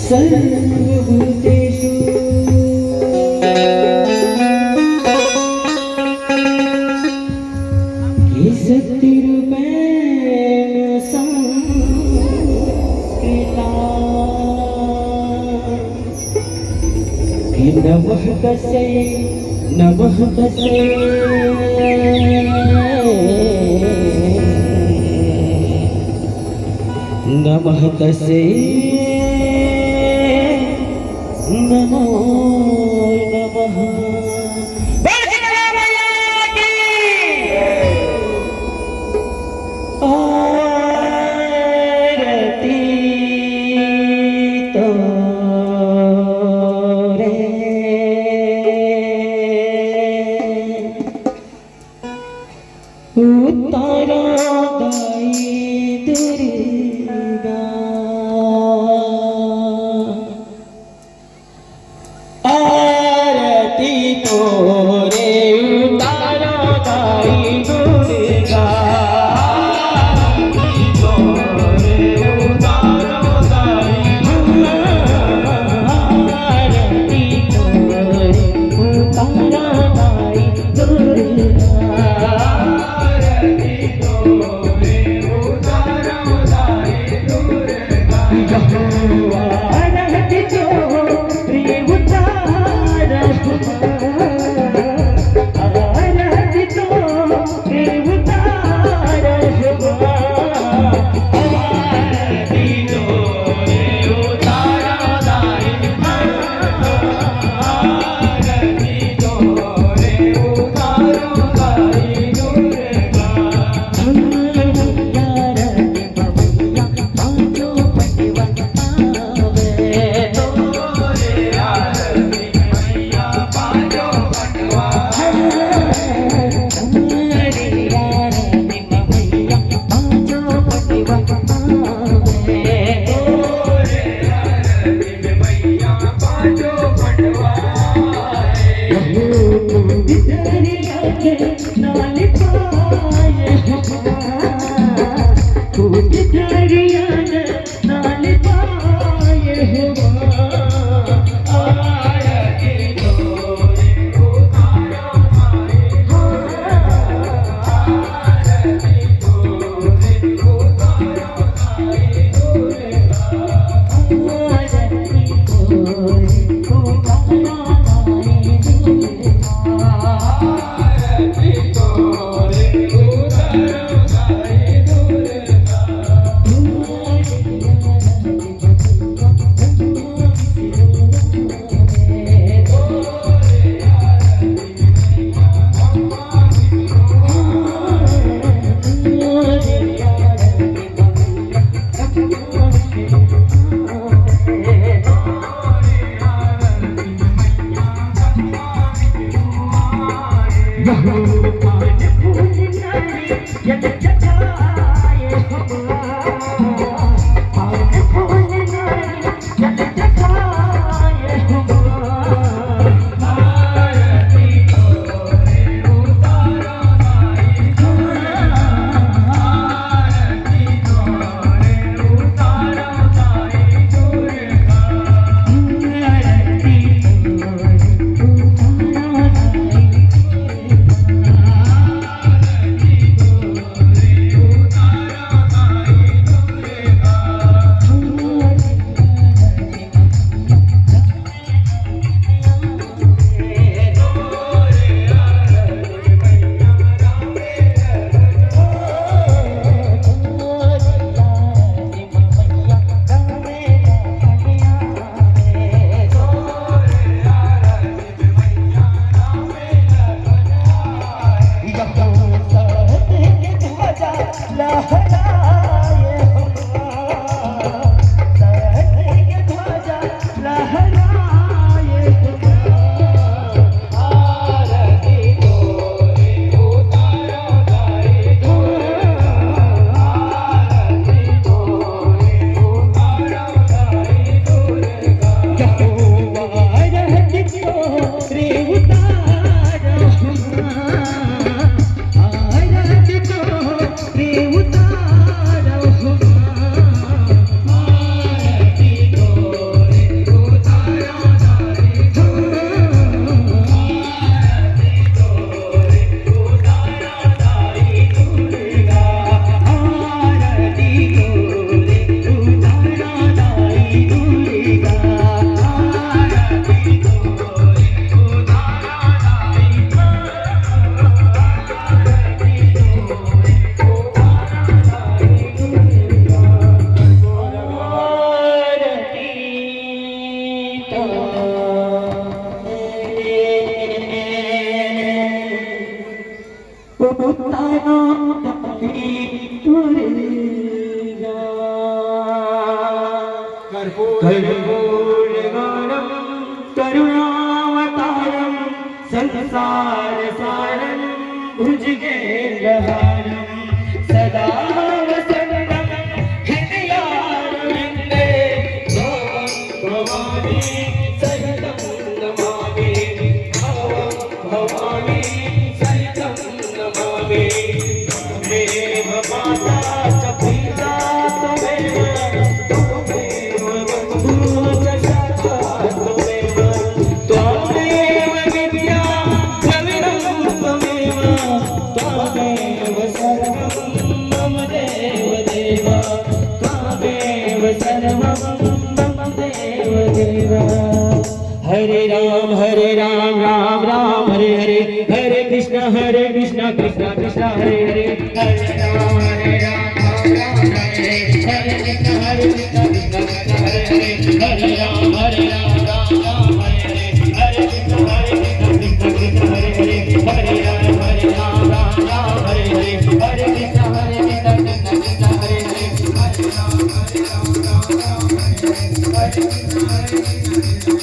सर्वभूतेषु केशक्तिरूपेण संस्कृता नमः तस्यै नमः तस्यै नमः तस्यै नमो नमः। आरती तो उतारा गाई दुर्गा आरती तोरे उतारा गाई दुर्गा आरती तोरे उतारा गाई आरती तोरे उतारा गाई दुर्गा देवता करेगा कर्पूरगौरम करुणावतारम संसार सारम भुजगेन्द्रहारम सदा वसन्तं हृदयारविन्दे भवानी सहितं नमामि भवानी सहितं नमामि त्वमेव माता च पिता त्वमेव बन्धुः च सखा त्वमेव त्वमेव विद्या द्रविणं त्वमेव त्वमेव सर्वं मम देव देव त्वमेव सर्वं मम देव देव हरे राम राम राम हरे हरे हरे कृष्ण कृष्ण कृष्ण हरे हरे हरे राम राम राम हरे हरे कृष्ण कृष्ण कृष्ण हरे हरे हरे राम राम राम हरे हरे कृष्ण कृष्ण कृष्ण हरे हरे हरे राम राम राम हरे हरे हरे कृष्ण कृष्ण कृष्ण हरे हरे हरे राम राम राम हरे हरे कृष्ण